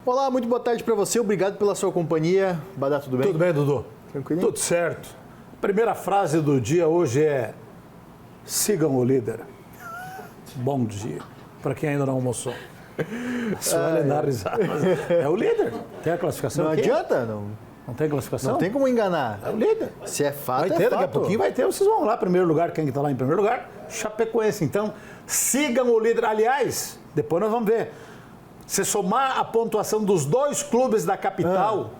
Olá, muito boa tarde para você. Obrigado pela sua companhia. Badá, tudo bem? Tudo bem, Dudu? Tranquilo? Tudo certo. Primeira frase do dia hoje é: sigam o líder. Bom dia. Para quem ainda não almoçou. Só dar risada. É o líder. Tem a classificação Não aqui? adianta, não. Não tem classificação? Não tem como enganar. É o líder. Se é fato, Vai ter, é fato. daqui a pouquinho vai ter. Vocês vão lá, primeiro lugar. Quem está lá em primeiro lugar? Chapecoense. Então, sigam o líder. Aliás, depois nós vamos ver. Se somar a pontuação dos dois clubes da capital,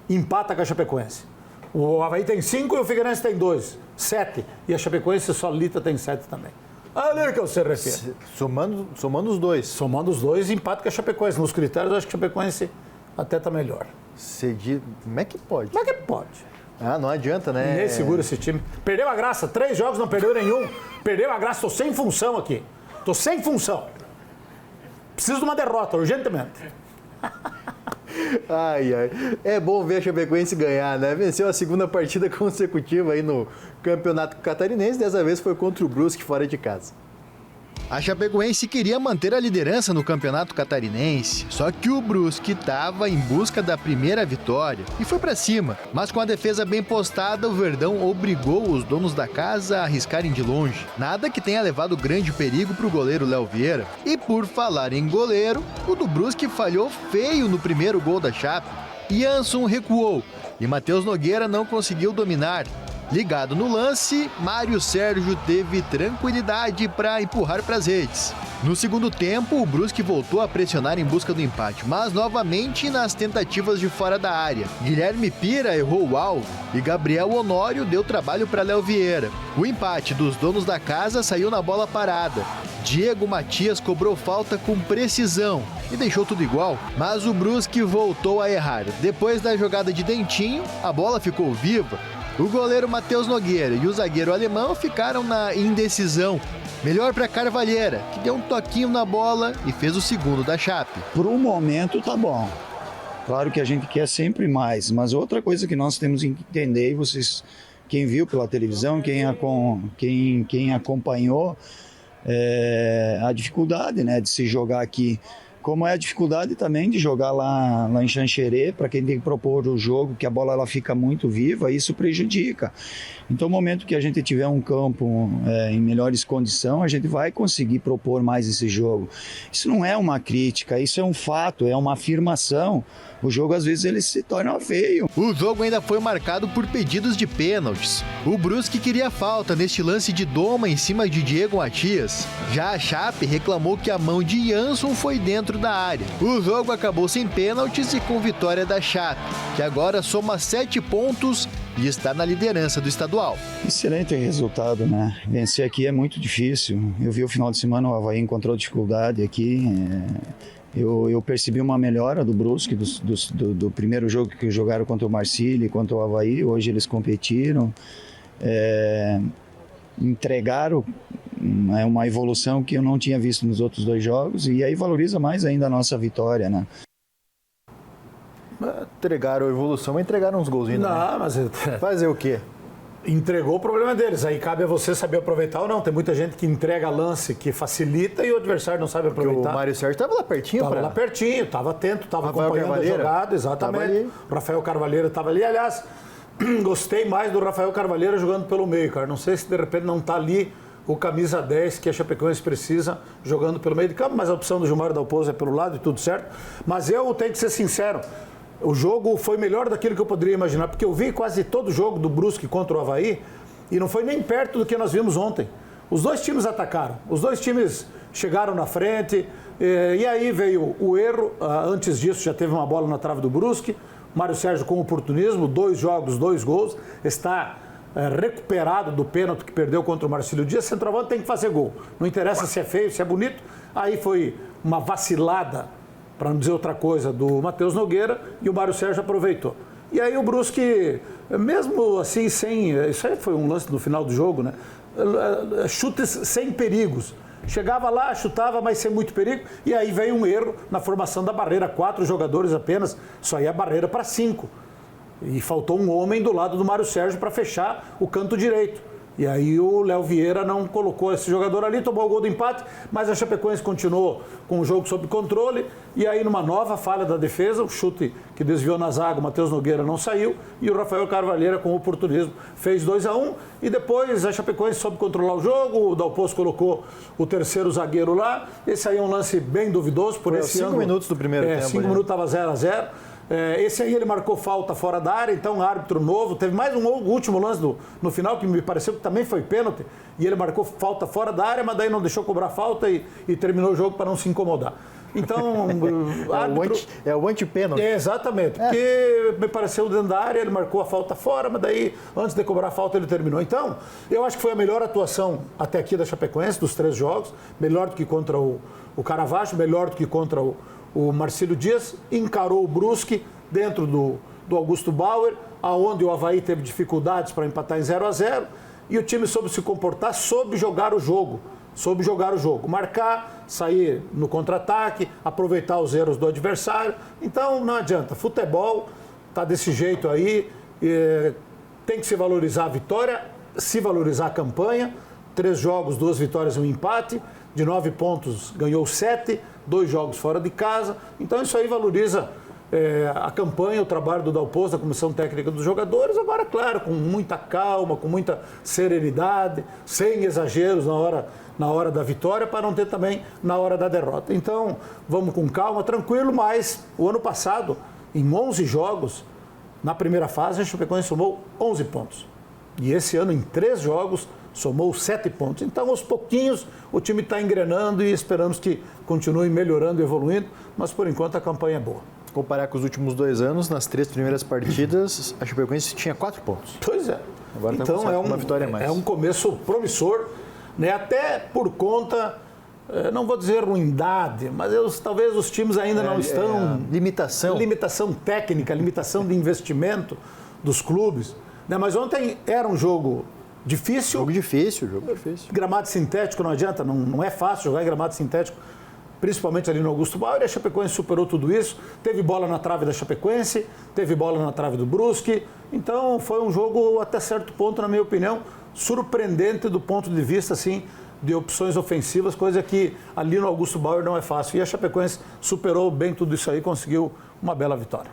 empata com a Chapecoense. O Avaí tem 5 e o Figueirense tem 2. 7. E a Chapecoense solita tem 7 também. Ali que eu se refiro. Somando os dois. Somando os dois, empata com a Chapecoense. Nos critérios, eu acho que a Chapecoense até está melhor. Como é que pode? Como é que pode? Ah, não adianta, né? Ninguém segura esse time. Perdeu a graça. 3 jogos, não perdeu nenhum. Perdeu a graça. Estou sem função aqui. Estou sem função. Preciso de uma derrota, urgentemente. Ai, ai. É bom ver a Chapecoense ganhar, né? Venceu a segunda partida consecutiva aí no Campeonato Catarinense. Dessa vez foi contra o Brusque, fora de casa. A Chapecoense queria manter a liderança no Campeonato Catarinense, só que o Brusque estava em busca da primeira vitória e foi para cima. Mas com a defesa bem postada, o Verdão obrigou os donos da casa a arriscarem de longe. Nada que tenha levado grande perigo para o goleiro Léo Vieira. E por falar em goleiro, o do Brusque falhou feio no primeiro gol da Chape. Jansson recuou e Matheus Nogueira não conseguiu dominar. Ligado no lance, Mário Sérgio teve tranquilidade para empurrar para as redes. No segundo tempo, o Brusque voltou a pressionar em busca do empate, mas novamente nas tentativas de fora da área. Guilherme Pira errou o alvo e Gabriel Honório deu trabalho para Léo Vieira. O empate dos donos da casa saiu na bola parada. Diego Matias cobrou falta com precisão e deixou tudo igual, mas o Brusque voltou a errar. Depois da jogada de Dentinho, a bola ficou viva. O goleiro Matheus Nogueira e o zagueiro alemão ficaram na indecisão. Melhor para Carvalheira, que deu um toquinho na bola e fez o segundo da Chape. Por um momento tá bom. Claro que a gente quer sempre mais, mas outra coisa que nós temos que entender, e vocês, quem viu pela televisão, quem acompanhou, a dificuldade, né, de se jogar aqui. Como é a dificuldade também de jogar lá em Xanxerê, para quem tem que propor o jogo, que a bola ela fica muito viva, isso prejudica. Então, no momento que a gente tiver um campo em melhores condições, a gente vai conseguir propor mais esse jogo. Isso não é uma crítica, isso é um fato, é uma afirmação. O jogo, às vezes, ele se torna feio. O jogo ainda foi marcado por pedidos de pênaltis. O Brusque queria falta neste lance de Doma em cima de Diego Matias. Já a Chape reclamou que a mão de Jansson foi dentro da área. O jogo acabou sem pênaltis e com vitória da Chape, que agora soma 7 pontos e está na liderança do estadual. Excelente resultado, né? Vencer aqui é muito difícil. Eu vi o final de semana o Avaí encontrou dificuldade aqui. Eu percebi uma melhora do Brusque, do primeiro jogo que jogaram contra o Marcílio e contra o Avaí. Hoje eles competiram, entregaram uma evolução que eu não tinha visto nos outros 2 jogos, e aí valoriza mais ainda a nossa vitória, né? Entregaram a evolução, mas entregaram uns golzinhos. Não, mas... Fazer o quê? Entregou o problema deles. Aí cabe a você saber aproveitar ou não. Tem muita gente que entrega lance, que facilita, e o adversário não sabe aproveitar. Porque o Mário Sérgio estava lá pertinho. Estava lá pertinho, estava atento, estava acompanhando Carvalheira a jogada, exatamente. O Rafael Carvalheira estava ali. Aliás, gostei mais do Rafael Carvalheira jogando pelo meio, cara. Não sei se de repente não está ali o camisa 10 que a Chapecoense precisa jogando pelo meio de campo, mas a opção do Gilmar Dalpozo é pelo lado e tudo certo. Mas eu tenho que ser sincero. O jogo foi melhor daquilo que eu poderia imaginar, porque eu vi quase todo o jogo do Brusque contra o Avaí e não foi nem perto do que nós vimos ontem. Os dois times atacaram, os dois times chegaram na frente e aí veio o erro. Antes disso já teve uma bola na trave do Brusque, Mário Sérgio com oportunismo, 2 jogos, 2 gols, está recuperado do pênalti que perdeu contra o Marcílio Dias. Centroavante tem que fazer gol, não interessa se é feio, se é bonito. Aí foi uma vacilada, para não dizer outra coisa, do Matheus Nogueira, e o Mário Sérgio aproveitou. E aí o Brusque, mesmo assim, isso aí foi um lance no final do jogo, né? Chutes sem perigos. Chegava lá, chutava, mas sem muito perigo, e aí veio um erro na formação da barreira. 4 jogadores apenas, só ia a barreira para 5. E faltou um homem do lado do Mário Sérgio para fechar o canto direito. E aí o Léo Vieira não colocou esse jogador ali, tomou o gol do empate, mas a Chapecoense continuou com o jogo sob controle. E aí numa nova falha da defesa, o chute que desviou na zaga, o Matheus Nogueira não saiu. E o Rafael Carvalheira, com oportunismo, fez 2-1. E depois a Chapecoense soube controlar o jogo, o Dalpozo colocou o terceiro zagueiro lá. Esse aí é um lance bem duvidoso. Por esse 5 minutos do primeiro tempo. 5 minutos estava 0-0. Esse aí ele marcou falta fora da área, então árbitro novo. Teve mais um último lance no final que me pareceu que também foi pênalti. E ele marcou falta fora da área, mas daí não deixou cobrar falta e terminou o jogo para não se incomodar. Então, é o anti-pênalti. Exatamente, porque me pareceu dentro da área, ele marcou a falta fora, mas daí, antes de cobrar a falta, ele terminou. Então, eu acho que foi a melhor atuação até aqui da Chapecoense, dos 3 jogos. Melhor do que contra o Caravaggio, melhor do que contra o Marcílio Dias. Encarou o Brusque dentro do Augusto Bauer, aonde o Avaí teve dificuldades para empatar em 0-0. E o time soube se comportar, soube jogar o jogo. Marcar, sair no contra-ataque, aproveitar os erros do adversário. Então, não adianta. Futebol está desse jeito aí. Tem que se valorizar a vitória, se valorizar a campanha. 3 jogos, 2 vitórias e 1 empate. De 9 pontos, ganhou 7. 2 jogos fora de casa. Então, isso aí valoriza a campanha, o trabalho do Dalpozo, da comissão técnica dos jogadores. Agora, claro, com muita calma, com muita serenidade, sem exageros na hora da vitória, para não ter também na hora da derrota. Então, vamos com calma, tranquilo, mas o ano passado, em 11 jogos, na primeira fase, a Chapecoense somou 11 pontos. E esse ano, em 3 jogos, somou 7 pontos. Então, aos pouquinhos, o time está engrenando e esperamos que continue melhorando e evoluindo, mas por enquanto a campanha é boa. Comparar com os últimos 2 anos, nas 3 primeiras partidas, a Chapecoense tinha 4 pontos. Pois é. Agora então tá com uma vitória a mais. É um começo promissor, né? Até por conta, não vou dizer ruindade, mas talvez os times ainda não estão... Limitação técnica, limitação de investimento dos clubes. Né? Mas ontem era um jogo difícil. Jogo difícil. Gramado sintético não adianta, não é fácil jogar em gramado sintético, principalmente ali no Augusto Bauer, e a Chapecoense superou tudo isso. Teve bola na trave da Chapecoense, teve bola na trave do Brusque. Então, foi um jogo, até certo ponto, na minha opinião, surpreendente do ponto de vista, assim, de opções ofensivas, coisa que ali no Augusto Bauer não é fácil. E a Chapecoense superou bem tudo isso aí, conseguiu uma bela vitória.